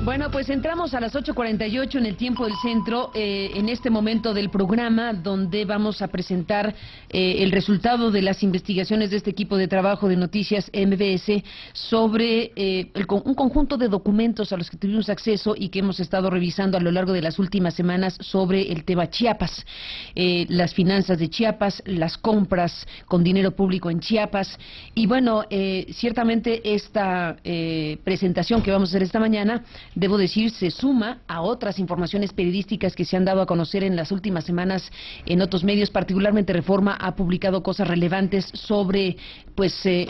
Bueno, pues entramos a las 8:48 en el tiempo del centro, en este momento del programa, donde vamos a presentar el resultado de las investigaciones de este equipo de trabajo de Noticias MBS sobre un conjunto de documentos a los que tuvimos acceso y que hemos estado revisando a lo largo de las últimas semanas sobre el tema Chiapas, las finanzas de Chiapas, las compras con dinero público en Chiapas. Y bueno, ciertamente esta presentación que vamos a hacer esta mañana, debo decir, se suma a otras informaciones periodísticas que se han dado a conocer en las últimas semanas en otros medios. Particularmente Reforma ha publicado cosas relevantes sobre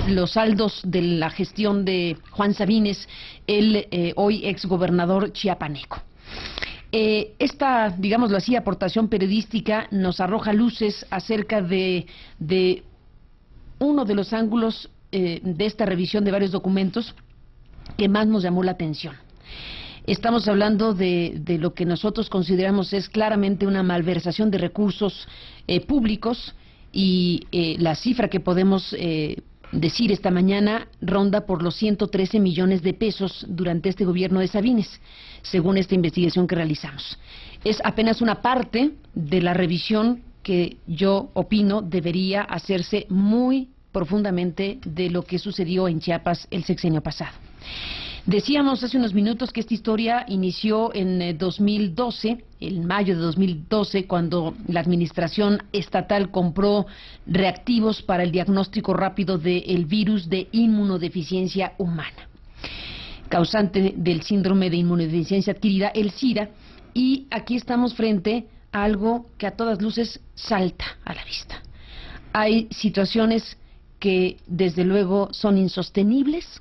los saldos de la gestión de Juan Sabines, el hoy exgobernador chiapaneco. Esta, digámoslo así, aportación periodística nos arroja luces acerca de uno de los ángulos de esta revisión de varios documentos que más nos llamó la atención. Estamos hablando de lo que nosotros consideramos es claramente una malversación de recursos públicos, y la cifra que podemos decir esta mañana ronda por los 113 millones de pesos durante este gobierno de Sabines, según esta investigación que realizamos. Es apenas una parte de la revisión que yo opino debería hacerse muy profundamente de lo que sucedió en Chiapas el sexenio pasado. Decíamos hace unos minutos que esta historia inició en 2012, en mayo de 2012, cuando la administración estatal compró reactivos para el diagnóstico rápido del virus de inmunodeficiencia humana, causante del síndrome de inmunodeficiencia adquirida, el SIDA, y aquí estamos frente a algo que a todas luces salta a la vista. Hay situaciones que desde luego son insostenibles.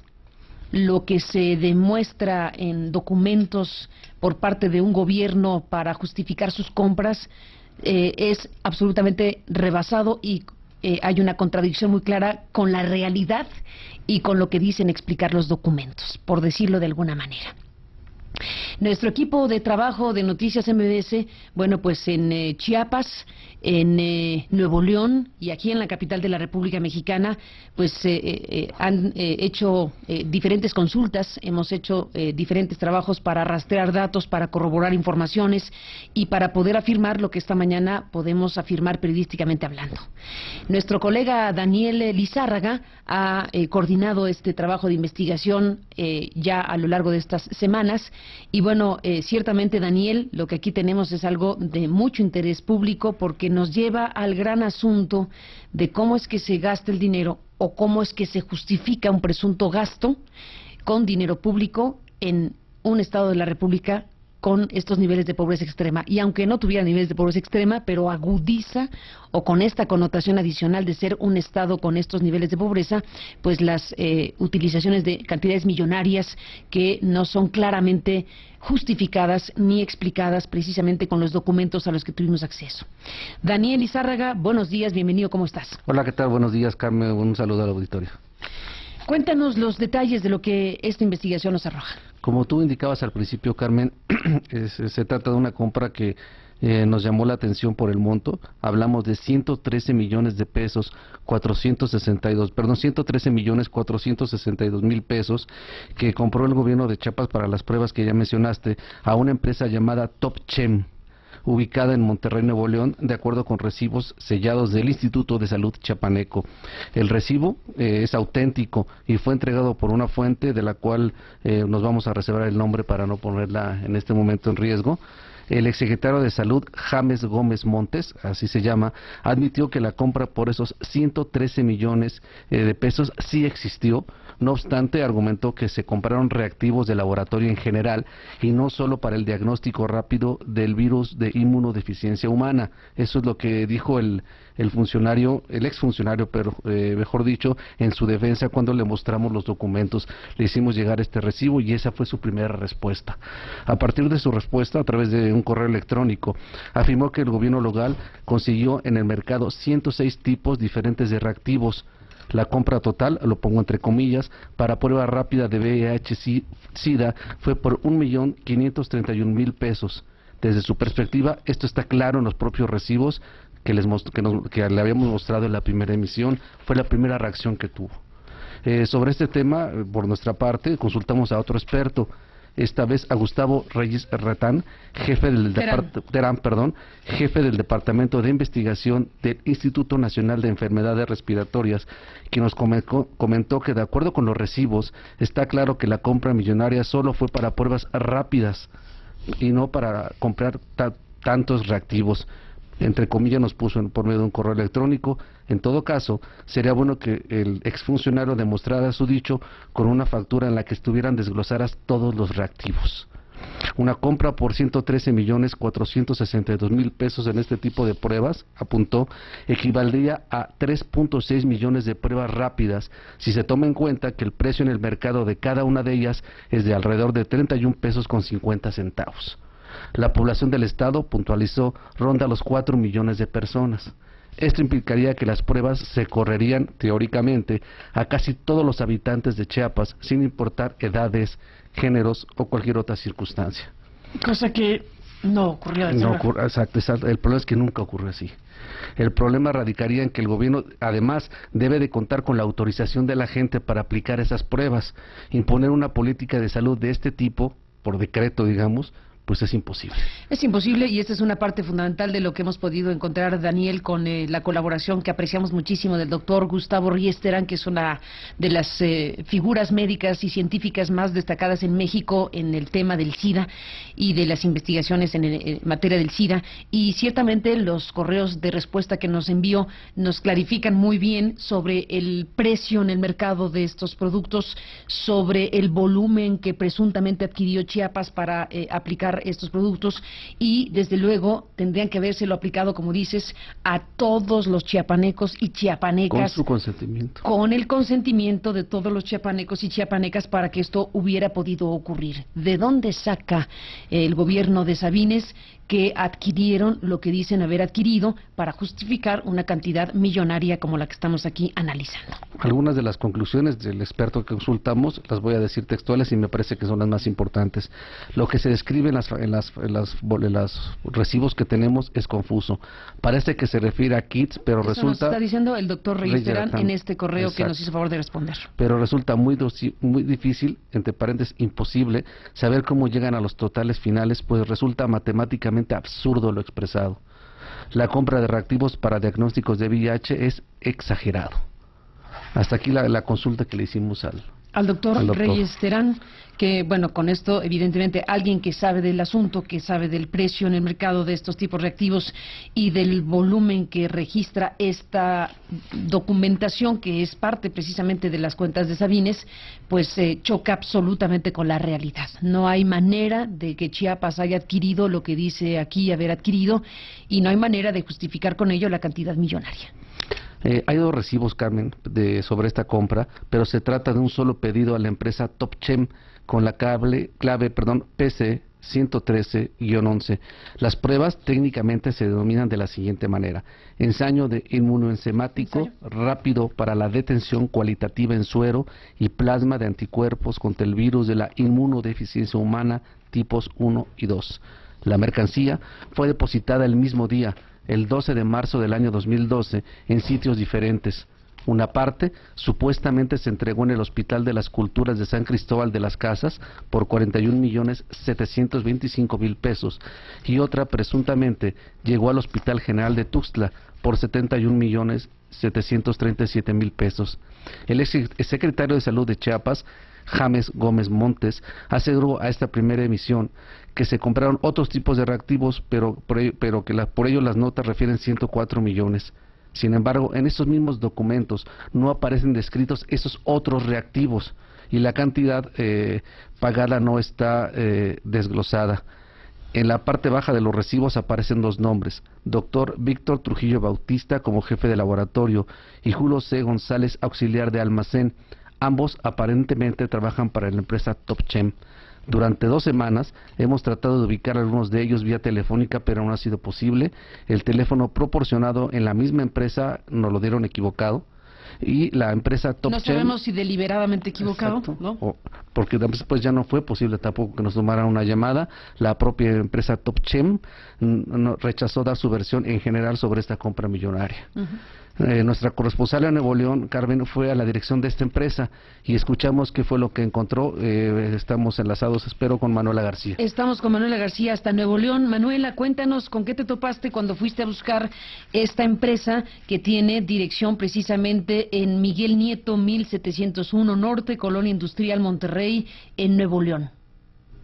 Lo que se demuestra en documentos por parte de un gobierno para justificar sus compras es absolutamente rebasado, y hay una contradicción muy clara con la realidad y con lo que dicen explicar los documentos, por decirlo de alguna manera. Nuestro equipo de trabajo de Noticias MBS, bueno, pues en Chiapas, en Nuevo León y aquí en la capital de la República Mexicana, pues han hecho diferentes consultas, hemos hecho diferentes trabajos para rastrear datos, para corroborar informaciones y para poder afirmar lo que esta mañana podemos afirmar periodísticamente hablando. Nuestro colega Daniel Lizárraga ha coordinado este trabajo de investigación ya a lo largo de estas semanas. Y bueno, ciertamente, Daniel, lo que aquí tenemos es algo de mucho interés público, porque nos lleva al gran asunto de cómo es que se gasta el dinero o cómo es que se justifica un presunto gasto con dinero público en un estado de la República con estos niveles de pobreza extrema. Y aunque no tuviera niveles de pobreza extrema, pero agudiza, o con esta connotación adicional de ser un estado con estos niveles de pobreza, pues las utilizaciones de cantidades millonarias que no son claramente justificadas ni explicadas precisamente con los documentos a los que tuvimos acceso. Daniel Lizárraga, buenos días, bienvenido, ¿cómo estás? Hola, ¿qué tal? Buenos días, Carmen, un saludo al auditorio. Cuéntanos los detalles de lo que esta investigación nos arroja. Como tú indicabas al principio, Carmen, se trata de una compra que nos llamó la atención por el monto. Hablamos de 113 millones de pesos, 113 millones 462 mil pesos que compró el gobierno de Chiapas para las pruebas que ya mencionaste a una empresa llamada TopChem, ubicada en Monterrey, Nuevo León, de acuerdo con recibos sellados del Instituto de Salud Chiapaneco. El recibo es auténtico y fue entregado por una fuente de la cual nos vamos a reservar el nombre para no ponerla en este momento en riesgo. El exsecretario de Salud, James Gómez Montes, así se llama, admitió que la compra por esos 113 millones de pesos sí existió. No obstante, argumentó que se compraron reactivos de laboratorio en general y no solo para el diagnóstico rápido del virus de inmunodeficiencia humana. Eso es lo que dijo el funcionario, el exfuncionario, pero mejor dicho, en su defensa cuando le mostramos los documentos. Le hicimos llegar este recibo y esa fue su primera respuesta. A partir de su respuesta, a través de un correo electrónico, afirmó que el gobierno local consiguió en el mercado 106 tipos diferentes de reactivos. La compra total, lo pongo entre comillas, para prueba rápida de VIH-Sida fue por 1.531.000 pesos. Desde su perspectiva, esto está claro en los propios recibos que le habíamos mostrado en la primera emisión. Fue la primera reacción que tuvo. Sobre este tema, por nuestra parte, consultamos a otro experto, esta vez a Gustavo Reyes Terán, jefe del Departamento de Investigación del Instituto Nacional de Enfermedades Respiratorias, quien nos comentó que de acuerdo con los recibos, está claro que la compra millonaria solo fue para pruebas rápidas y no para comprar tantos reactivos. Entre comillas nos puso por medio de un correo electrónico. En todo caso, sería bueno que el exfuncionario demostrara su dicho con una factura en la que estuvieran desglosadas todos los reactivos. Una compra por 113.462.000 pesos en este tipo de pruebas, apuntó, equivaldría a 3.6 millones de pruebas rápidas, si se toma en cuenta que el precio en el mercado de cada una de ellas es de alrededor de 31 pesos con 50 centavos. La población del estado, puntualizó, ronda los 4 millones de personas. Esto implicaría que las pruebas se correrían, teóricamente, a casi todos los habitantes de Chiapas, sin importar edades, géneros o cualquier otra circunstancia. Cosa que no ocurrió. No ocurre, exacto. El problema es que nunca ocurre así. El problema radicaría en que el gobierno, además, debe de contar con la autorización de la gente para aplicar esas pruebas. Imponer una política de salud de este tipo, por decreto, digamos, pues es imposible. Es imposible, y esta es una parte fundamental de lo que hemos podido encontrar, Daniel, con la colaboración que apreciamos muchísimo del doctor Gustavo Reyes Terán, que es una de las figuras médicas y científicas más destacadas en México en el tema del SIDA y de las investigaciones en materia del SIDA. Y ciertamente los correos de respuesta que nos envió nos clarifican muy bien sobre el precio en el mercado de estos productos, sobre el volumen que presuntamente adquirió Chiapas para aplicar estos productos, y desde luego tendrían que habérselo aplicado, como dices, a todos los chiapanecos y chiapanecas. Con su consentimiento. Con el consentimiento de todos los chiapanecos y chiapanecas para que esto hubiera podido ocurrir. ¿De dónde saca el gobierno de Sabines que adquirieron lo que dicen haber adquirido para justificar una cantidad millonaria como la que estamos aquí analizando? Algunas de las conclusiones del experto que consultamos las voy a decir textuales y me parece que son las más importantes. Lo que se describe en los recibos que tenemos es confuso. Parece que se refiere a kits, pero eso resulta... Nos está diciendo el doctor Reyes Terán en este correo. Exacto. Que nos hizo favor de responder. Pero resulta muy difícil, entre paréntesis imposible, saber cómo llegan a los totales finales, pues resulta matemáticamente absurdo lo expresado. La compra de reactivos para diagnósticos de VIH es exagerado. Hasta aquí la consulta que le hicimos al doctor Reyes Terán, que bueno, con esto evidentemente alguien que sabe del asunto, que sabe del precio en el mercado de estos tipos reactivos y del volumen que registra esta documentación, que es parte precisamente de las cuentas de Sabines, pues choca absolutamente con la realidad. No hay manera de que Chiapas haya adquirido lo que dice aquí haber adquirido, y no hay manera de justificar con ello la cantidad millonaria. Hay dos recibos, Carmen, sobre esta compra, pero se trata de un solo pedido a la empresa TopChem con la clave PC 113-11. Las pruebas técnicamente se denominan de la siguiente manera: ensayo de inmunoenzimático rápido para la detención cualitativa en suero y plasma de anticuerpos contra el virus de la inmunodeficiencia humana tipos 1 y 2. La mercancía fue depositada el mismo día, el 12 de marzo del año 2012, en sitios diferentes. Una parte supuestamente se entregó en el Hospital de las Culturas de San Cristóbal de las Casas por 41.725.000 pesos y otra presuntamente llegó al Hospital General de Tuxtla por 71.737.000 pesos. El exsecretario de Salud de Chiapas, James Gómez Montes, aseguró a esta primera emisión que se compraron otros tipos de reactivos, pero por ello las notas refieren 104 millones. Sin embargo, en estos mismos documentos no aparecen descritos esos otros reactivos y la cantidad pagada no está desglosada. En la parte baja de los recibos aparecen dos nombres: doctor Víctor Trujillo Bautista como jefe de laboratorio y Julio C. González, auxiliar de almacén. Ambos aparentemente trabajan para la empresa TopChem. Durante 2 semanas hemos tratado de ubicar a algunos de ellos vía telefónica, pero no ha sido posible. El teléfono proporcionado en la misma empresa nos lo dieron equivocado. Y la empresa TopChem... No sabemos si deliberadamente equivocado, exacto, ¿no? Porque después ya no fue posible tampoco que nos tomaran una llamada. La propia empresa TopChem rechazó dar su versión en general sobre esta compra millonaria. Nuestra corresponsal en Nuevo León, Carmen, fue a la dirección de esta empresa y escuchamos qué fue lo que encontró. Estamos enlazados, espero, con Manuela García. Estamos con Manuela García hasta Nuevo León. Manuela, cuéntanos con qué te topaste cuando fuiste a buscar esta empresa que tiene dirección precisamente en Miguel Nieto 1701 Norte, Colonia Industrial Monterrey, en Nuevo León.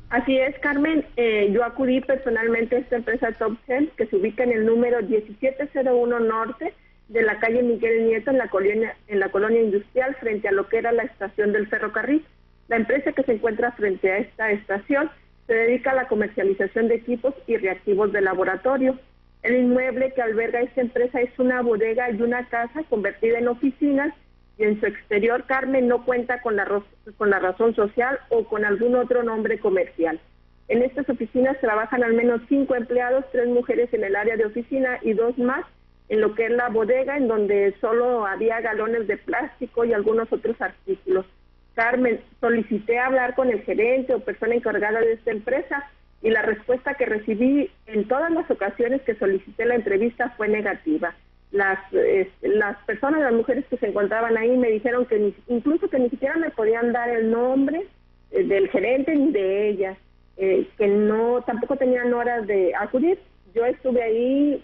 Así es, Carmen. Yo acudí personalmente a esta empresa Top Chem, que se ubica en el número 1701 Norte de la calle Miguel Nieto en la colonia industrial, frente a lo que era la estación del ferrocarril. La empresa que se encuentra frente a esta estación se dedica a la comercialización de equipos y reactivos de laboratorio. El inmueble que alberga esta empresa es una bodega y una casa convertida en oficinas, y en su exterior, Carmen, no cuenta con la razón social o con algún otro nombre comercial. En estas oficinas trabajan al menos 5 empleados, 3 mujeres en el área de oficina y 2 más en lo que es la bodega, en donde solo había galones de plástico y algunos otros artículos. Carmen, solicité hablar con el gerente o persona encargada de esta empresa y la respuesta que recibí en todas las ocasiones que solicité la entrevista fue negativa. Las personas, las mujeres que se encontraban ahí me dijeron que incluso que ni siquiera me podían dar el nombre del gerente ni de ella, que no, tampoco tenían horas de acudir. Yo estuve ahí,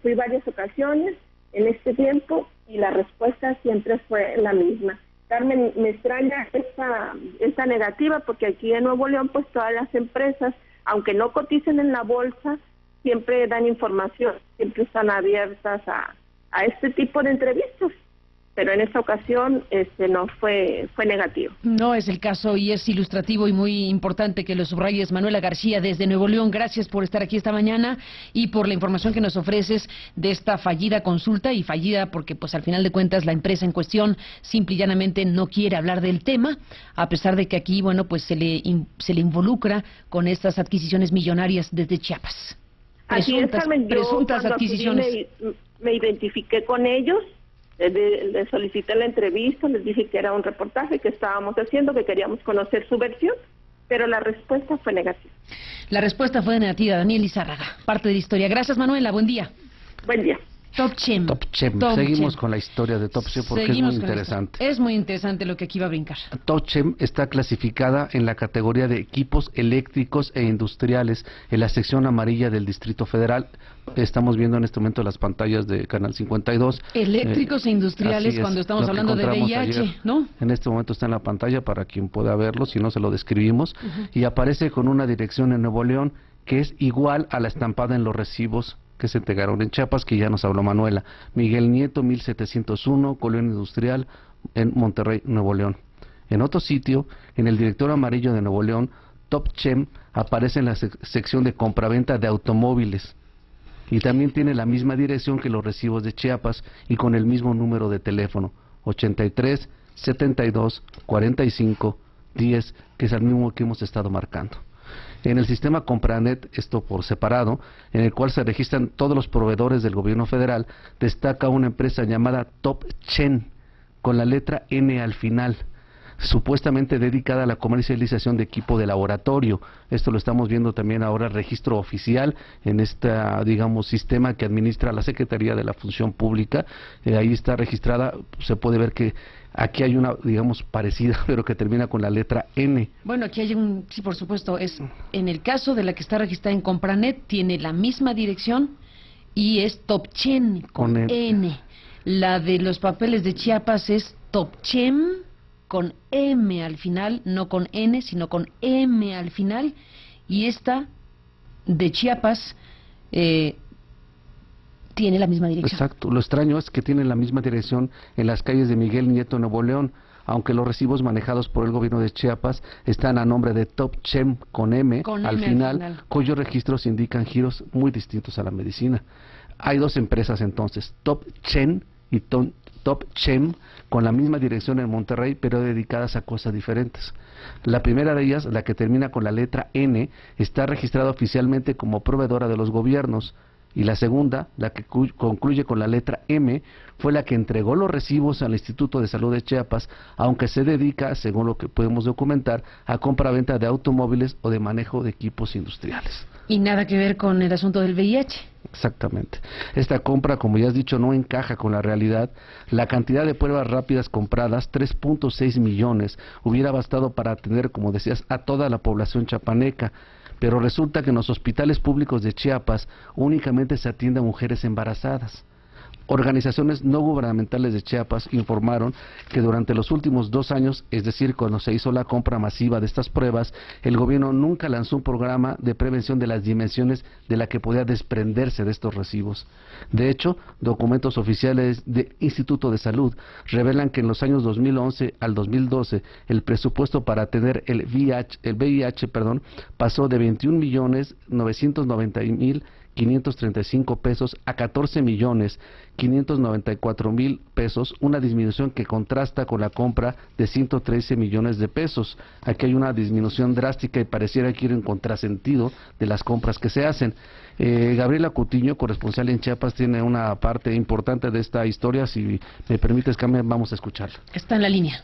fui varias ocasiones en este tiempo y la respuesta siempre fue la misma. Carmen, me extraña esta negativa, porque aquí en Nuevo León pues todas las empresas, aunque no coticen en la bolsa, siempre dan información, siempre están abiertas a este tipo de entrevistas. Pero en esta ocasión no fue negativo. No es el caso y es ilustrativo y muy importante que lo subrayes. Manuela García, desde Nuevo León, gracias por estar aquí esta mañana y por la información que nos ofreces de esta fallida consulta, y fallida porque pues al final de cuentas la empresa en cuestión simple y llanamente no quiere hablar del tema, a pesar de que aquí, bueno, pues se le involucra con estas adquisiciones millonarias desde Chiapas. Así es, Carmen, presuntas adquisiciones. Me identifiqué con ellos. Les solicité la entrevista, les dije que era un reportaje que estábamos haciendo, que queríamos conocer su versión, pero la respuesta fue negativa. La respuesta fue negativa, Daniel Izárraga, parte de la historia. Gracias, Manuela, buen día. Buen día. Top Chem. Seguimos con la historia de Top Chem porque es muy interesante. Es muy interesante lo que aquí va a brincar. Top Chem está clasificada en la categoría de equipos eléctricos e industriales en la sección amarilla del Distrito Federal. Estamos viendo en este momento las pantallas de Canal 52. Eléctricos e industriales cuando estamos hablando de VIH, ayer, ¿no? En este momento está en la pantalla para quien pueda verlo, si no se lo describimos. Y aparece con una dirección en Nuevo León que es igual a la estampada en los recibos que se entregaron en Chiapas, que ya nos habló Manuela. Miguel Nieto 1701, Colonia Industrial, en Monterrey, Nuevo León. En otro sitio, en el director amarillo de Nuevo León, Top Chem aparece en la sección de compraventa de automóviles y también tiene la misma dirección que los recibos de Chiapas y con el mismo número de teléfono, 83 72 45 10, que es el mismo que hemos estado marcando. En el sistema Compranet, esto por separado, en el cual se registran todos los proveedores del gobierno federal, destaca una empresa llamada Top Chem, con la letra N al final, supuestamente dedicada a la comercialización de equipo de laboratorio. Esto lo estamos viendo también ahora, registro oficial en este, digamos, sistema que administra la Secretaría de la Función Pública. Ahí está registrada, se puede ver que aquí hay una, digamos, parecida, pero que termina con la letra N. Bueno, aquí hay sí, por supuesto, es en el caso de la que está registrada en Compranet, tiene la misma dirección y es Top Chem con N. La de los papeles de Chiapas es Top Chem con M al final, no con N, sino con M al final, y esta de Chiapas tiene la misma dirección. Exacto, lo extraño es que tienen la misma dirección en las calles de Miguel Nieto, Nuevo León, aunque los recibos manejados por el gobierno de Chiapas están a nombre de Top Chem con M al final, cuyos registros indican giros muy distintos a la medicina. Hay dos empresas entonces, Top Chem y Top Chem, con la misma dirección en Monterrey, pero dedicadas a cosas diferentes. La primera de ellas, la que termina con la letra N, está registrada oficialmente como proveedora de los gobiernos, y la segunda, la que concluye con la letra M, fue la que entregó los recibos al Instituto de Salud de Chiapas, aunque se dedica, según lo que podemos documentar, a compra-venta de automóviles o de manejo de equipos industriales. Y nada que ver con el asunto del VIH. Exactamente. Esta compra, como ya has dicho, no encaja con la realidad. La cantidad de pruebas rápidas compradas, 3.6 millones, hubiera bastado para atender, como decías, a toda la población chapaneca. Pero resulta que en los hospitales públicos de Chiapas únicamente se atiende a mujeres embarazadas. Organizaciones no gubernamentales de Chiapas informaron que durante los últimos 2 años, es decir, cuando se hizo la compra masiva de estas pruebas, el gobierno nunca lanzó un programa de prevención de las dimensiones de la que podía desprenderse de estos recibos. De hecho, documentos oficiales del Instituto de Salud revelan que en los años 2011 al 2012 el presupuesto para atender el VIH pasó de 21.990.535 pesos a 14.594.000 pesos, una disminución que contrasta con la compra de 113 millones de pesos. Aquí hay una disminución drástica y pareciera que ir en contrasentido de las compras que se hacen. Gabriela Cutiño, corresponsal en Chiapas, tiene una parte importante de esta historia. Si me permites, Carmen, vamos a escucharla. Está en la línea.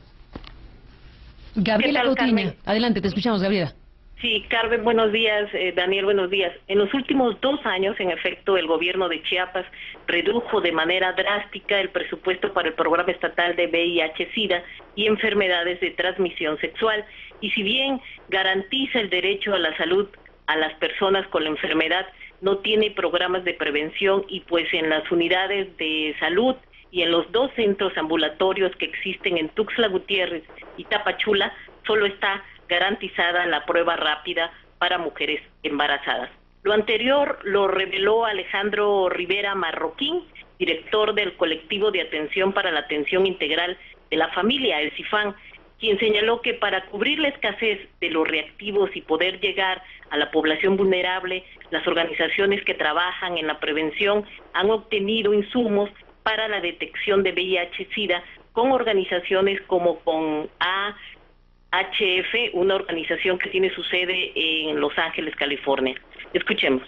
Gabriela Cutiño, Carmen? adelante, te escuchamos, Gabriela. Sí, Carmen, buenos días. Daniel, buenos días. En los últimos 2 años, en efecto, el gobierno de Chiapas redujo de manera drástica el presupuesto para el programa estatal de VIH-Sida y enfermedades de transmisión sexual. Y si bien garantiza el derecho a la salud a las personas con la enfermedad, no tiene programas de prevención y pues en las unidades de salud y en los 2 centros ambulatorios que existen en Tuxtla Gutiérrez y Tapachula, solo está garantizada la prueba rápida para mujeres embarazadas. Lo anterior lo reveló Alejandro Rivera Marroquín, director del Colectivo de Atención para la Atención Integral de la Familia, el CIFAN, quien señaló que para cubrir la escasez de los reactivos y poder llegar a la población vulnerable, las organizaciones que trabajan en la prevención han obtenido insumos para la detección de VIH-Sida con organizaciones como con AHF, una organización que tiene su sede en Los Ángeles, California. Escuchemos.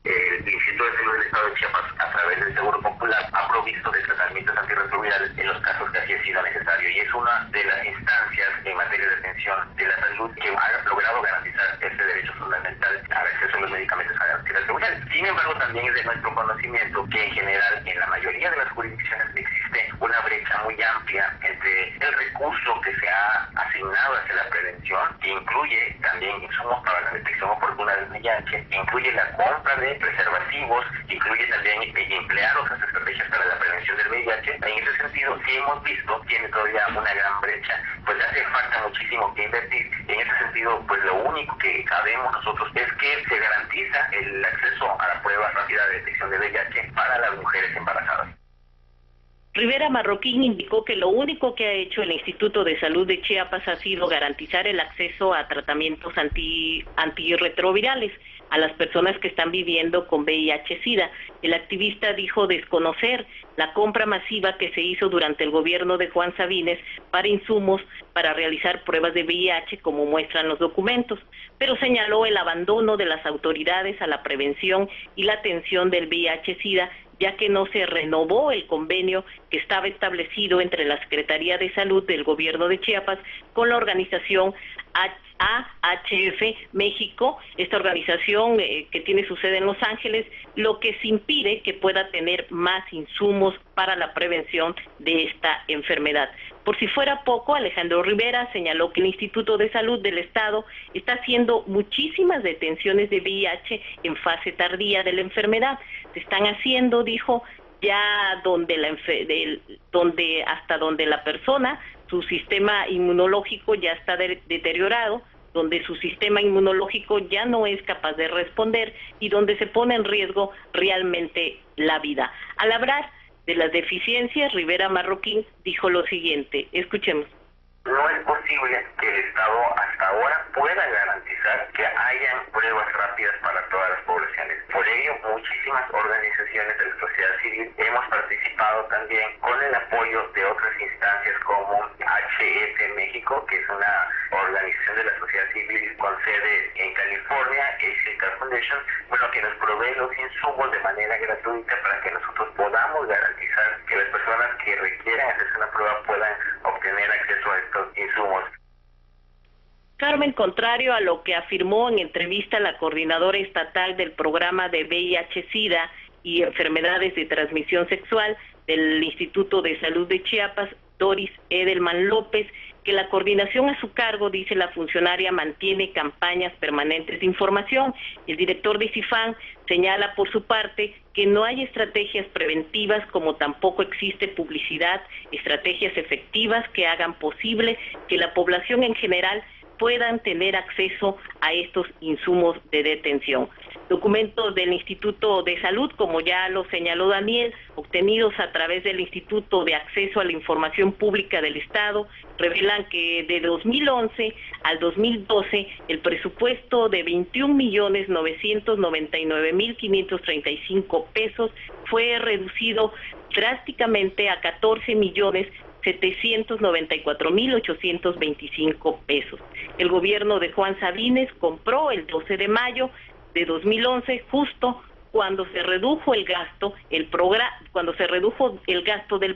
El Instituto de Salud del Estado de Chiapas, a través del Seguro Popular, ha provisto de tratamientos antirretrovirales en los casos que así ha sido necesario, y es una de las instancias en materia de atención de la salud que ha logrado garantizar este derecho fundamental al acceso a los medicamentos antirretrovirales. Sin embargo, también es de nuestro conocimiento que en general en la mayoría de las jurisdicciones existe una brecha muy amplia entre el recurso que se ha asignado hacia la prevención, que incluye también insumos para la detección oportuna del VIH, incluye la compra de preservativos, incluye también emplear otras estrategias para la prevención del VIH. En ese sentido, sí hemos visto, tiene todavía una gran brecha, pues hace falta muchísimo que invertir. En ese sentido, pues lo único que sabemos nosotros es que se garantiza el acceso a la prueba rápida de detección de VIH para las mujeres embarazadas. Rivera Marroquín indicó que lo único que ha hecho el Instituto de Salud de Chiapas ha sido garantizar el acceso a tratamientos antirretrovirales a las personas que están viviendo con VIH-Sida. El activista dijo desconocer la compra masiva que se hizo durante el gobierno de Juan Sabines para insumos para realizar pruebas de VIH, como muestran los documentos, pero señaló el abandono de las autoridades a la prevención y la atención del VIH-Sida, ya que no se renovó el convenio que estaba establecido entre la Secretaría de Salud del Gobierno de Chiapas con la organización AHF México, esta organización que tiene su sede en Los Ángeles, lo que se impide que pueda tener más insumos para la prevención de esta enfermedad. Por si fuera poco, Alejandro Rivera señaló que el Instituto de Salud del Estado está haciendo muchísimas detenciones de VIH en fase tardía de la enfermedad. Se están haciendo, dijo, ya donde la persona, su sistema inmunológico ya está deteriorado, donde su sistema inmunológico ya no es capaz de responder y donde se pone en riesgo realmente la vida. Al hablar de las deficiencias, Rivera Marroquín dijo lo siguiente, escuchemos. No es posible que el Estado hasta ahora pueda garantizar que hayan pruebas rápidas para todas las poblaciones. Por ello, muchísimas organizaciones de la sociedad civil hemos participado también con el apoyo de otras instancias como HF México México, que es una organización de la sociedad civil con sede en California, Asian Car Foundation, bueno, que nos provee los insumos de manera gratuita para que nosotros podamos garantizar que las personas que requieran hacerse una prueba puedan obtener acceso a estos insumos. Carmen, contrario a lo que afirmó en entrevista la coordinadora estatal del programa de VIH-Sida y enfermedades de transmisión sexual del Instituto de Salud de Chiapas, Doris Edelman López, que la coordinación a su cargo, dice la funcionaria, mantiene campañas permanentes de información. El director de CIFAN señala por su parte que no hay estrategias preventivas, como tampoco existe publicidad, estrategias efectivas que hagan posible que la población en general puedan tener acceso a estos insumos de detención. Documentos del Instituto de Salud, como ya lo señaló Daniel, obtenidos a través del Instituto de Acceso a la Información Pública del Estado, revelan que de 2011 al 2012 el presupuesto de 21.999.535 pesos fue reducido drásticamente a 14.794.825 pesos. El gobierno de Juan Sabines compró el 12 de mayo de 2011, justo cuando se redujo el gasto, del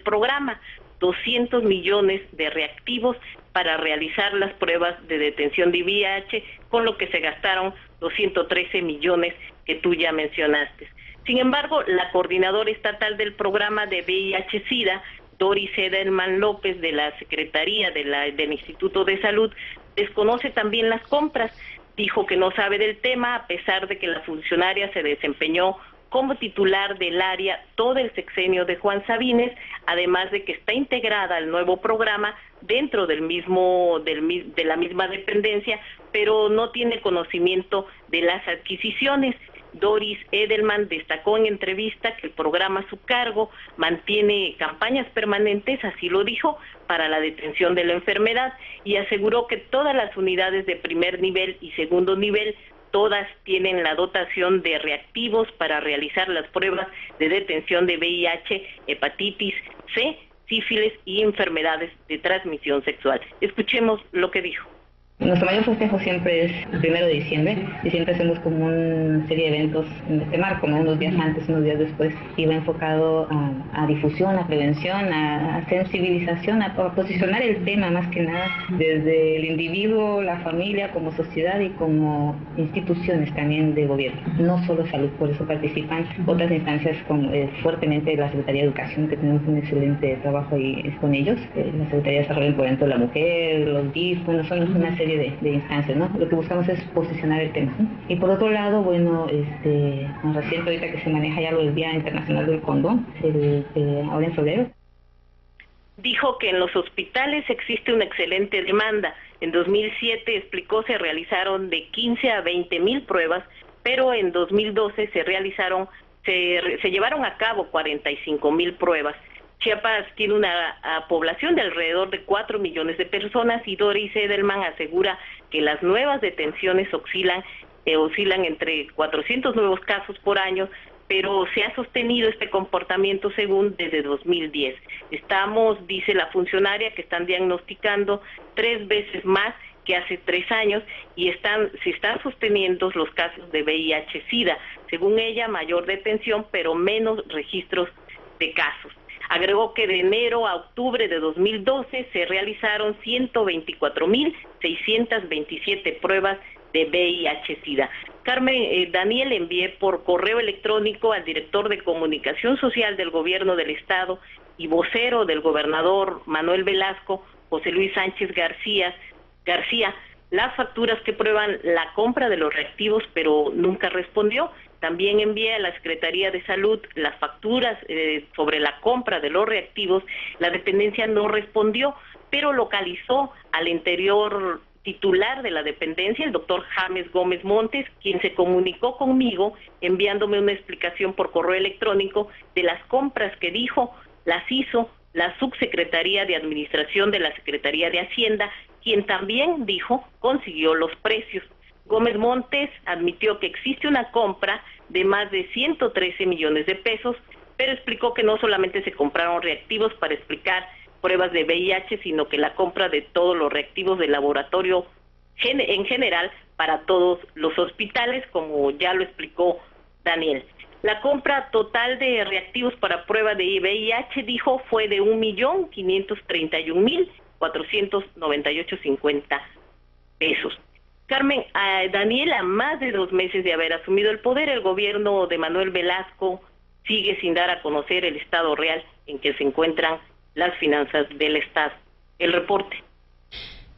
programa, 200 millones de reactivos para realizar las pruebas de detención de VIH, con lo que se gastaron 213 millones que tú ya mencionaste. Sin embargo, la coordinadora estatal del programa de VIH-Sida, Doris Edelman López, de la Secretaría del Instituto de Salud, desconoce también las compras. Dijo que no sabe del tema, a pesar de que la funcionaria se desempeñó como titular del área todo el sexenio de Juan Sabines, además de que está integrada al nuevo programa dentro de la misma dependencia, pero no tiene conocimiento de las adquisiciones. Doris Edelman destacó en entrevista que el programa a su cargo mantiene campañas permanentes, así lo dijo, para la detención de la enfermedad, y aseguró que todas las unidades de primer nivel y segundo nivel, todas tienen la dotación de reactivos para realizar las pruebas de detención de VIH, hepatitis C, sífilis y enfermedades de transmisión sexual. Escuchemos lo que dijo. Nuestro mayor festejo siempre es el 1 de diciembre y siempre hacemos como una serie de eventos en este marco, ¿no? Unos días antes, unos días después, y va enfocado a difusión, a prevención, a sensibilización, a posicionar el tema más que nada desde el individuo, la familia, como sociedad y como instituciones también de gobierno, no solo salud. Por eso participan otras instancias como fuertemente la Secretaría de Educación, que tenemos un excelente trabajo ahí con ellos, la Secretaría de Desarrollo por ejemplo, la mujer, los DIF, bueno, son una serie de instancias, ¿no? Lo que buscamos es posicionar el tema, ¿no? Y por otro lado, bueno, reciente ahorita que se maneja ya lo del Día Internacional del Condón, ahora en febrero. Dijo que en los hospitales existe una excelente demanda. En 2007, explicó, se realizaron de 15 a 20 mil pruebas, pero en 2012 se llevaron a cabo 45 mil pruebas. Chiapas tiene una población de alrededor de 4 millones de personas y Doris Edelman asegura que las nuevas detenciones oscilan entre 400 nuevos casos por año, pero se ha sostenido este comportamiento según desde 2010. Dice la funcionaria, que están diagnosticando 3 veces más que hace 3 años y se están sosteniendo los casos de VIH-Sida. Según ella, mayor detención, pero menos registros de casos. Agregó que de enero a octubre de 2012 se realizaron 124.627 pruebas de VIH-Sida. Carmen, Daniel, envié por correo electrónico al director de Comunicación Social del Gobierno del Estado y vocero del gobernador Manuel Velasco, José Luis Sánchez García, las facturas que prueban la compra de los reactivos, pero nunca respondió. También envié a la Secretaría de Salud las facturas sobre la compra de los reactivos. La dependencia no respondió, pero localizó al anterior titular de la dependencia, el doctor James Gómez Montes, quien se comunicó conmigo enviándome una explicación por correo electrónico de las compras que dijo las hizo la Subsecretaría de Administración de la Secretaría de Hacienda, quien también dijo consiguió los precios. Gómez Montes admitió que existe una compra de más de 113 millones de pesos, pero explicó que no solamente se compraron reactivos para explicar pruebas de VIH, sino que la compra de todos los reactivos de laboratorio en general para todos los hospitales, como ya lo explicó Daniel. La compra total de reactivos para prueba de VIH, dijo, fue de 1.531.498.50 pesos. Carmen, Daniel, a más de 2 meses de haber asumido el poder, el gobierno de Manuel Velasco sigue sin dar a conocer el estado real en que se encuentran las finanzas del Estado. El reporte.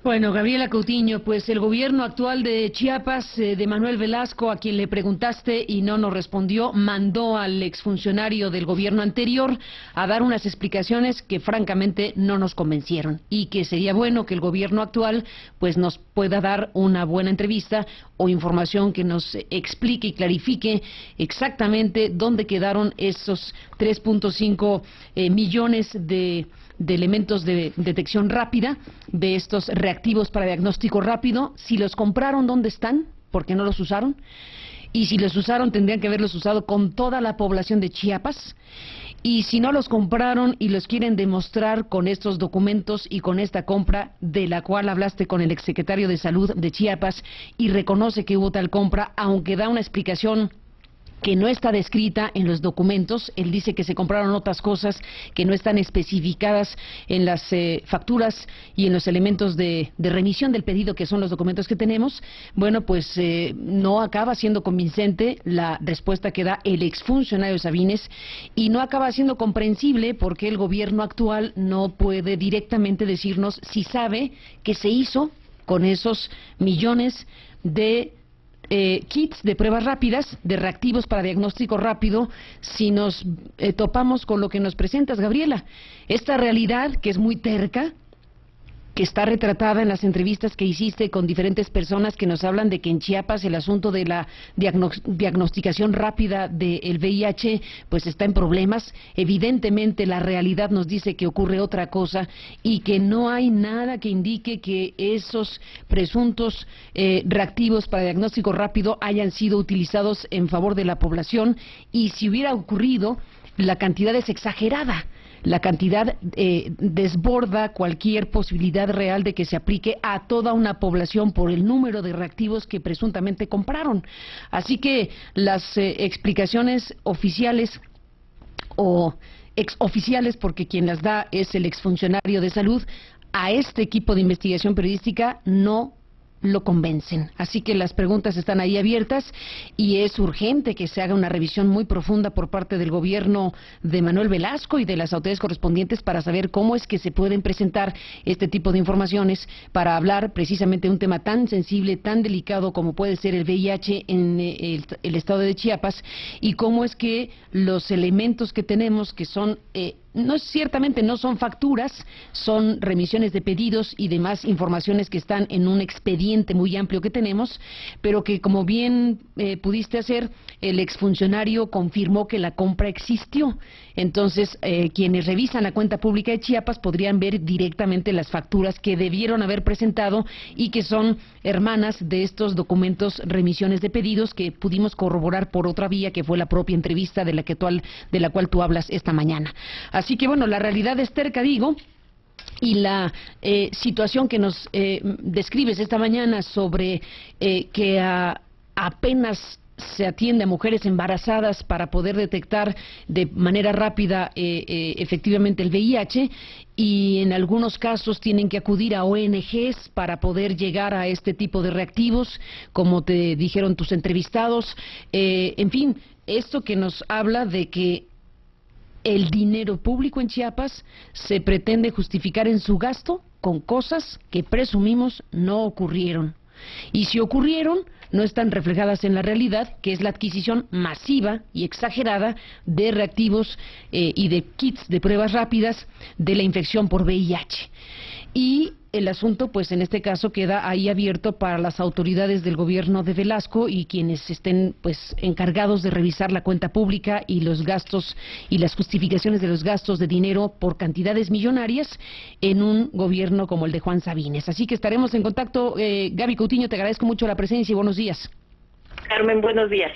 Bueno, Gabriela Coutinho, pues el gobierno actual de Chiapas, de Manuel Velasco, a quien le preguntaste y no nos respondió, mandó al exfuncionario del gobierno anterior a dar unas explicaciones que francamente no nos convencieron, y que sería bueno que el gobierno actual pues nos pueda dar una buena entrevista o información que nos explique y clarifique exactamente dónde quedaron esos 3.5 millones de elementos de detección rápida, de estos reactivos para diagnóstico rápido. Si los compraron, ¿dónde están? ¿Por qué no los usaron? Y si los usaron, tendrían que haberlos usado con toda la población de Chiapas. Y si no los compraron y los quieren demostrar con estos documentos y con esta compra, de la cual hablaste con el exsecretario de Salud de Chiapas y reconoce que hubo tal compra, aunque da una explicación que no está descrita en los documentos. Él dice que se compraron otras cosas que no están especificadas en las facturas y en los elementos de remisión del pedido, que son los documentos que tenemos. Bueno, pues no acaba siendo convincente la respuesta que da el exfuncionario Sabines, y no acaba siendo comprensible porque el gobierno actual no puede directamente decirnos si sabe qué se hizo con esos millones de kits de pruebas rápidas, de reactivos para diagnóstico rápido, si nos topamos con lo que nos presentas, Gabriela. Esta realidad que es muy terca, que está retratada en las entrevistas que hiciste con diferentes personas que nos hablan de que en Chiapas el asunto de la diagnosticación rápida del VIH pues está en problemas. Evidentemente la realidad nos dice que ocurre otra cosa y que no hay nada que indique que esos presuntos reactivos para diagnóstico rápido hayan sido utilizados en favor de la población, y si hubiera ocurrido, la cantidad es exagerada. La cantidad desborda cualquier posibilidad real de que se aplique a toda una población por el número de reactivos que presuntamente compraron. Así que las explicaciones oficiales o exoficiales, porque quien las da es el exfuncionario de Salud, a este equipo de investigación periodística no lo convencen. Así que las preguntas están ahí abiertas y es urgente que se haga una revisión muy profunda por parte del gobierno de Manuel Velasco y de las autoridades correspondientes para saber cómo es que se pueden presentar este tipo de informaciones para hablar precisamente de un tema tan sensible, tan delicado como puede ser el VIH en el estado de Chiapas, y cómo es que los elementos que tenemos, que son ciertamente no son facturas, son remisiones de pedidos y demás informaciones que están en un expediente muy amplio que tenemos, pero que, como bien pudiste hacer, el exfuncionario confirmó que la compra existió. Entonces, quienes revisan la cuenta pública de Chiapas podrían ver directamente las facturas que debieron haber presentado y que son hermanas de estos documentos, remisiones de pedidos, que pudimos corroborar por otra vía, que fue la propia entrevista de la cual tú hablas esta mañana. Así que bueno, la realidad es terca, digo, y la situación que nos describes esta mañana sobre que apenas se atiende a mujeres embarazadas para poder detectar de manera rápida efectivamente el VIH, y en algunos casos tienen que acudir a ONGs para poder llegar a este tipo de reactivos, como te dijeron tus entrevistados. En fin, esto que nos habla de que el dinero público en Chiapas se pretende justificar en su gasto con cosas que presumimos no ocurrieron. Y si ocurrieron, no están reflejadas en la realidad, que es la adquisición masiva y exagerada de reactivos y de kits de pruebas rápidas de la infección por VIH. Y el asunto, pues en este caso, queda ahí abierto para las autoridades del gobierno de Velasco y quienes estén pues encargados de revisar la cuenta pública y los gastos y las justificaciones de los gastos de dinero por cantidades millonarias en un gobierno como el de Juan Sabines. Así que estaremos en contacto. Gaby Coutinho, te agradezco mucho la presencia y buenos días. Carmen, buenos días.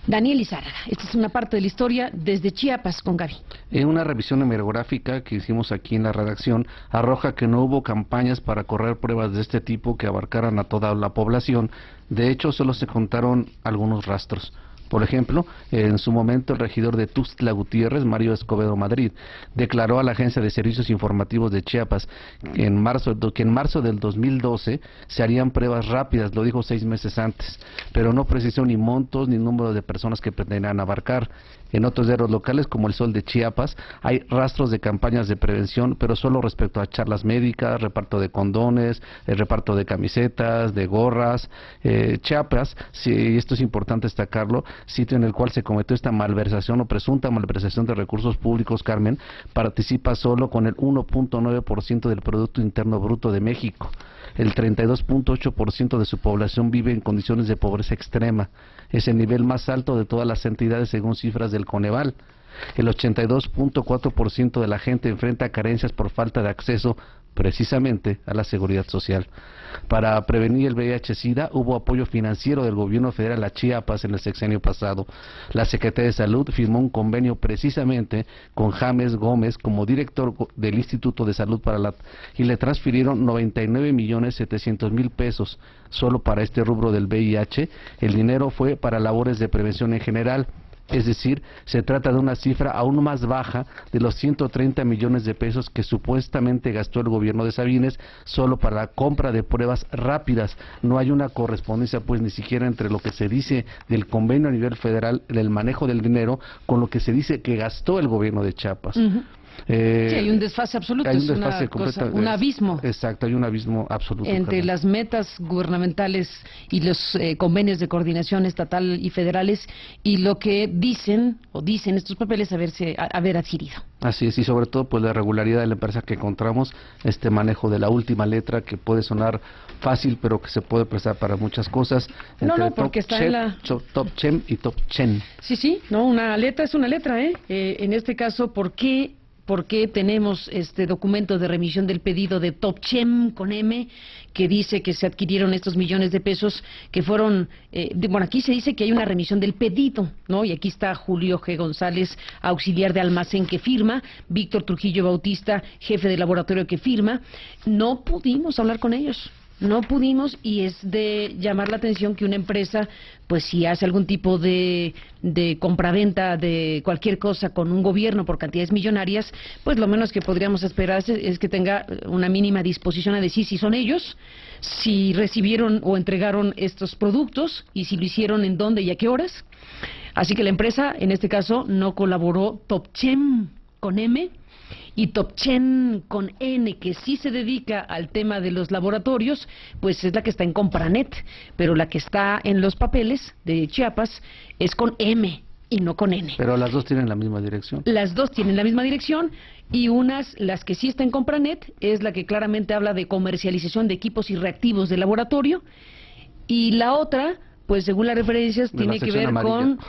Daniel Izárraga, esta es una parte de la historia desde Chiapas con Gaby. En una revisión hemerográfica que hicimos aquí en la redacción, arroja que no hubo campañas para correr pruebas de este tipo que abarcaran a toda la población. De hecho, solo se contaron algunos rastros. Por ejemplo, en su momento el regidor de Tuxtla Gutiérrez, Mario Escobedo Madrid, declaró a la Agencia de Servicios Informativos de Chiapas que en marzo del 2012 se harían pruebas rápidas, lo dijo 6 meses antes, pero no precisó ni montos ni número de personas que pretendían abarcar. En otros diarios locales, como El Sol de Chiapas, hay rastros de campañas de prevención, pero solo respecto a charlas médicas, reparto de condones, el reparto de camisetas, de gorras. Chiapas, sí, esto es importante destacarlo, sitio en el cual se cometió esta malversación o presunta malversación de recursos públicos, Carmen, participa solo con el 1.9% del Producto Interno Bruto de México. El 32.8% de su población vive en condiciones de pobreza extrema. Es el nivel más alto de todas las entidades según cifras del Coneval. El 82.4% de la gente enfrenta carencias por falta de acceso precisamente a la seguridad social. Para prevenir el VIH-Sida hubo apoyo financiero del gobierno federal a Chiapas en el sexenio pasado. La Secretaría de Salud firmó un convenio precisamente con James Gómez como director del Instituto de Salud y le transfirieron 99.700.000 pesos solo para este rubro del VIH. El dinero fue para labores de prevención en general. Es decir, se trata de una cifra aún más baja de los 130 millones de pesos que supuestamente gastó el gobierno de Sabines solo para la compra de pruebas rápidas. No hay una correspondencia, pues, ni siquiera entre lo que se dice del convenio a nivel federal, del manejo del dinero, con lo que se dice que gastó el gobierno de Chiapas. Sí, hay un desfase absoluto, hay un es desfase un abismo. Exacto, hay un abismo absoluto entre las metas gubernamentales y los convenios de coordinación estatal y federales y lo que dicen estos papeles haber adquirido. Así es, y sobre todo pues la regularidad de la empresa que encontramos, este manejo de la última letra que puede sonar fácil pero que se puede prestar para muchas cosas. No, porque está en la... Top Chem y Top Chen. Sí, no, una letra es una letra, en este caso, ¿por qué tenemos este documento de remisión del pedido de Top Chem con M, que dice que se adquirieron estos millones de pesos que fueron, aquí se dice que hay una remisión del pedido, ¿no? Y aquí está Julio G. González, auxiliar de almacén, que firma, Víctor Trujillo Bautista, jefe de laboratorio, que firma. No pudimos hablar con ellos. No pudimos, y es de llamar la atención que una empresa, pues si hace algún tipo de compraventa de cualquier cosa con un gobierno por cantidades millonarias, pues lo menos que podríamos esperar es que tenga una mínima disposición a decir si son ellos, si recibieron o entregaron estos productos y si lo hicieron en dónde y a qué horas. Así que la empresa, en este caso, no colaboró. Top Chem con M y Top Chen con N, que sí se dedica al tema de los laboratorios, pues es la que está en Compranet, pero la que está en los papeles de Chiapas es con M y no con N. Pero las dos tienen la misma dirección. Las dos tienen la misma dirección, y las que sí está en Compranet es la que claramente habla de comercialización de equipos y reactivos de laboratorio, y la otra, pues según las referencias, tiene que ver con...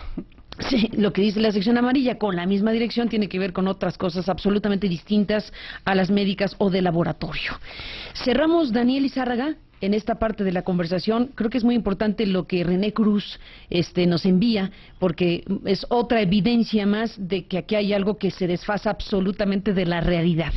Sí, lo que dice la sección amarilla, con la misma dirección, tiene que ver con otras cosas absolutamente distintas a las médicas o de laboratorio. Cerramos, Daniel Izárraga, en esta parte de la conversación. Creo que es muy importante lo que René Cruz nos envía, porque es otra evidencia más de que aquí hay algo que se desfasa absolutamente de la realidad.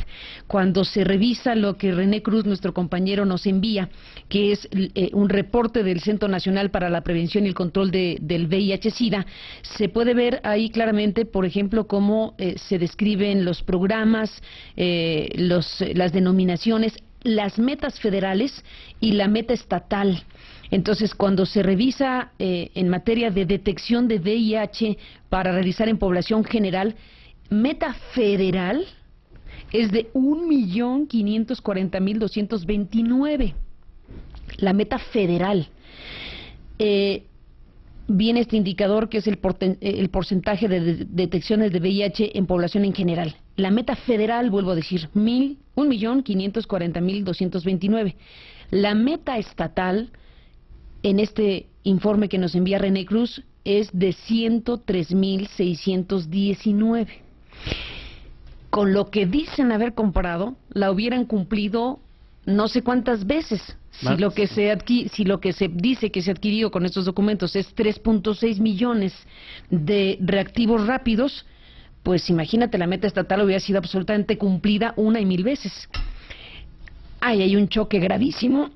Cuando se revisa lo que René Cruz, nuestro compañero, nos envía, que es un reporte del Centro Nacional para la Prevención y el Control del VIH-Sida, se puede ver ahí claramente, por ejemplo, cómo se describen los programas, las denominaciones, las metas federales y la meta estatal. Entonces, cuando se revisa en materia de detección de VIH para realizar en población general, meta federal es de 1.540.229. La meta federal. Viene este indicador que es el porcentaje de detecciones de VIH en población en general. La meta federal, vuelvo a decir, 1.540.229. La meta estatal, en este informe que nos envía René Cruz, es de 103.619. Con lo que dicen haber comprado, la hubieran cumplido no sé cuántas veces, Si lo que se dice que se adquirió con estos documentos es 3.6 millones de reactivos rápidos, pues imagínate, la meta estatal hubiera sido absolutamente cumplida una y mil veces. Hay un choque gravísimo,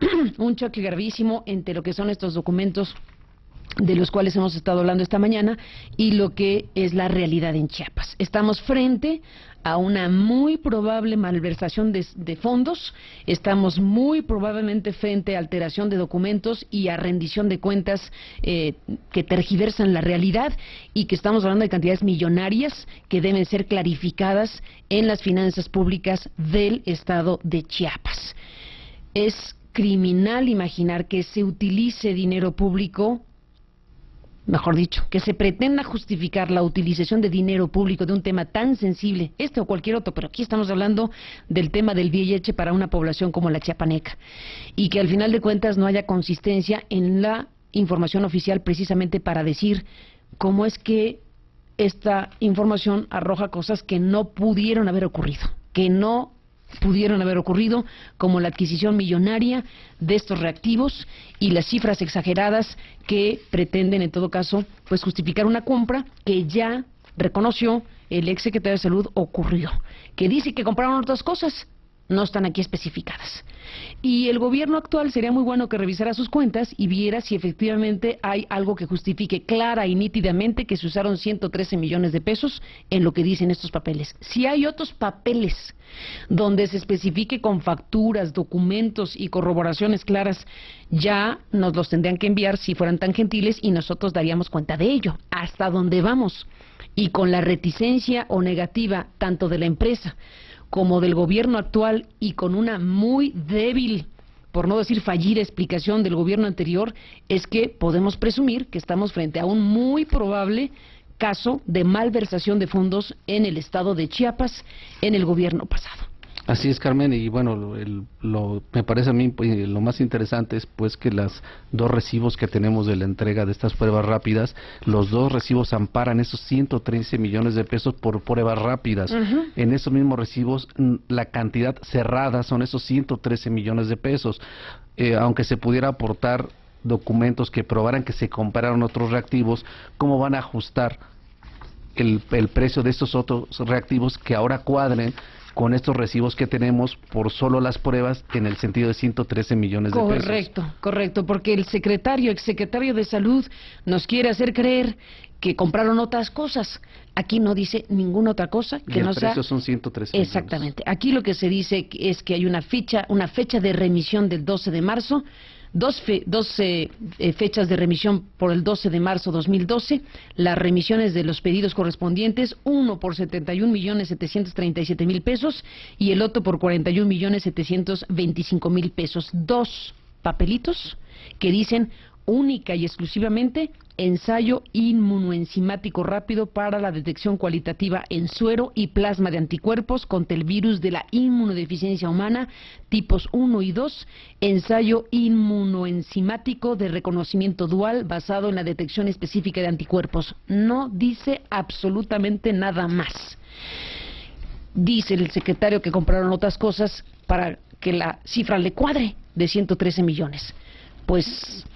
entre lo que son estos documentos de los cuales hemos estado hablando esta mañana y lo que es la realidad en Chiapas. Estamos frente a una muy probable malversación de fondos, estamos muy probablemente frente a alteración de documentos y a rendición de cuentas que tergiversan la realidad, y que estamos hablando de cantidades millonarias que deben ser clarificadas en las finanzas públicas del estado de Chiapas. Es criminal imaginar que se utilice dinero público, mejor dicho, que se pretenda justificar la utilización de dinero público de un tema tan sensible, este o cualquier otro, pero aquí estamos hablando del tema del VIH para una población como la chiapaneca, y que al final de cuentas no haya consistencia en la información oficial, precisamente para decir cómo es que esta información arroja cosas que no pudieron haber ocurrido, como la adquisición millonaria de estos reactivos y las cifras exageradas que pretenden, en todo caso, pues justificar una compra que ya reconoció el exsecretario de Salud ocurrió, que dice que compraron otras cosas, no están aquí especificadas. Y el gobierno actual sería muy bueno que revisara sus cuentas y viera si efectivamente hay algo que justifique clara y nítidamente que se usaron 113 millones de pesos en lo que dicen estos papeles. Si hay otros papeles donde se especifique con facturas, documentos y corroboraciones claras, ya nos los tendrían que enviar si fueran tan gentiles y nosotros daríamos cuenta de ello. Hasta dónde vamos. Y con la reticencia o negativa tanto de la empresa como del gobierno actual, y con una muy débil, por no decir fallida, explicación del gobierno anterior, es que podemos presumir que estamos frente a un muy probable caso de malversación de fondos en el estado de Chiapas en el gobierno pasado. Así es, Carmen, y bueno, me parece a mí lo más interesante es pues que los dos recibos que tenemos de la entrega de estas pruebas rápidas, los dos recibos amparan esos 113 millones de pesos por pruebas rápidas. En esos mismos recibos, la cantidad cerrada son esos 113 millones de pesos. Aunque se pudiera aportar documentos que probaran que se compraron otros reactivos, ¿cómo van a ajustar el precio de estos otros reactivos que ahora cuadren con estos recibos que tenemos por solo las pruebas en el sentido de 113 millones de pesos? Correcto, porque el exsecretario de Salud nos quiere hacer creer que compraron otras cosas. Aquí no dice ninguna otra cosa que no sea... Y el precio son 113 millones. Exactamente. Aquí lo que se dice es que hay una fecha de remisión del 12 de marzo, dos fechas de remisión por el 12 de marzo 2012, las remisiones de los pedidos correspondientes, uno por 71.737.000 pesos y el otro por 41.725.000 pesos. Dos papelitos que dicen única y exclusivamente ensayo inmunoenzimático rápido para la detección cualitativa en suero y plasma de anticuerpos contra el virus de la inmunodeficiencia humana tipos 1 y 2, ensayo inmunoenzimático de reconocimiento dual basado en la detección específica de anticuerpos. No dice absolutamente nada más. Dice el secretario que compraron otras cosas para que la cifra le cuadre de 113 millones. Pues...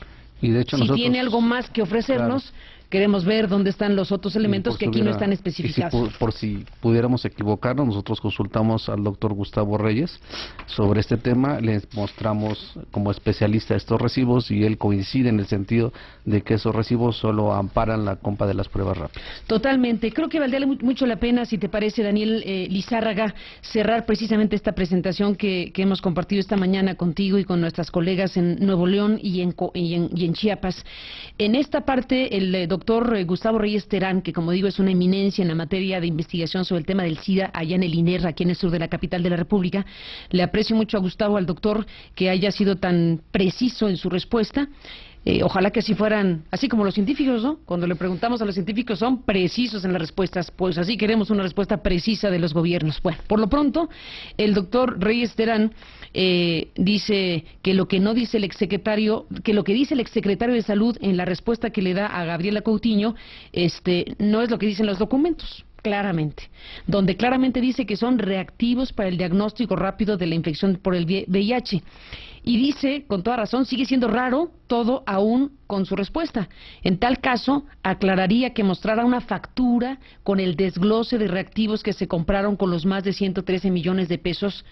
Y de hecho si tiene algo más que ofrecernos, claro, queremos ver dónde están los otros elementos que aquí no están especificados. Por si pudiéramos equivocarnos, nosotros consultamos al doctor Gustavo Reyes sobre este tema, les mostramos como especialista estos recibos y él coincide en el sentido de que esos recibos solo amparan la compra de las pruebas rápidas. Totalmente. Creo que valdría mucho la pena, si te parece, Daniel Lizárraga, cerrar precisamente esta presentación que hemos compartido esta mañana contigo y con nuestras colegas en Nuevo León y en Chiapas. En esta parte, el doctor Gustavo Reyes Terán, que como digo es una eminencia en la materia de investigación sobre el tema del SIDA allá en el INER, aquí en el sur de la capital de la República. Le aprecio mucho a Gustavo, al doctor, que haya sido tan preciso en su respuesta. Ojalá que así fueran, así como los científicos, ¿no? Cuando le preguntamos a los científicos son precisos en las respuestas, pues así queremos una respuesta precisa de los gobiernos. Bueno, por lo pronto, el doctor Reyes Terán dice que lo que no dice el exsecretario, que lo que dice el exsecretario de Salud en la respuesta que le da a Gabriela Coutinho, no es lo que dicen los documentos, claramente, donde claramente dice que son reactivos para el diagnóstico rápido de la infección por el VIH. Y dice, con toda razón, sigue siendo raro todo aún con su respuesta. En tal caso, aclararía que mostrara una factura con el desglose de reactivos que se compraron con los más de 113 millones de pesos.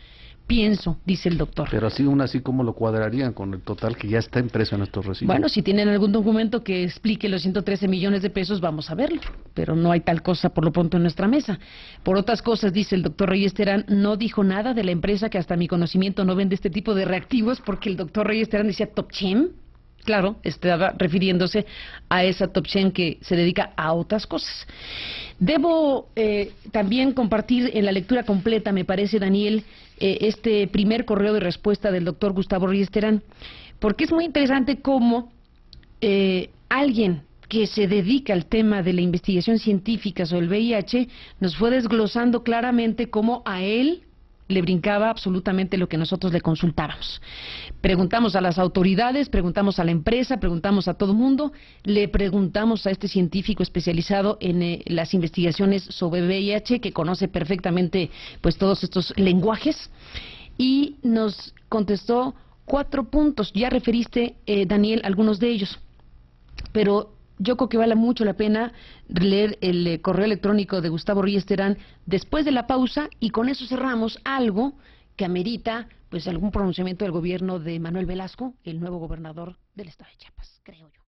Pienso, dice el doctor. Pero así, aún así, ¿cómo lo cuadrarían con el total que ya está impreso en nuestros recibos? Bueno, si tienen algún documento que explique los 113 millones de pesos, vamos a verlo. Pero no hay tal cosa por lo pronto en nuestra mesa. Por otras cosas, dice el doctor Reyes Terán, no dijo nada de la empresa que hasta mi conocimiento no vende este tipo de reactivos, porque el doctor Reyes Terán decía TopChem. Claro, estaba refiriéndose a esa TopChem que se dedica a otras cosas. Debo también compartir en la lectura completa, me parece, Daniel, este primer correo de respuesta del doctor Gustavo Reyes Terán, porque es muy interesante cómo alguien que se dedica al tema de la investigación científica sobre el VIH nos fue desglosando claramente cómo a él le brincaba absolutamente lo que nosotros le consultábamos. Preguntamos a las autoridades, preguntamos a la empresa, preguntamos a todo mundo, le preguntamos a este científico especializado en las investigaciones sobre VIH, que conoce perfectamente pues todos estos lenguajes, y nos contestó 4 puntos. Ya referiste, Daniel, algunos de ellos, pero yo creo que vale mucho la pena leer el correo electrónico de Gustavo Reyes Terán después de la pausa, y con eso cerramos algo que amerita pues algún pronunciamiento del gobierno de Manuel Velasco, el nuevo gobernador del estado de Chiapas, creo yo.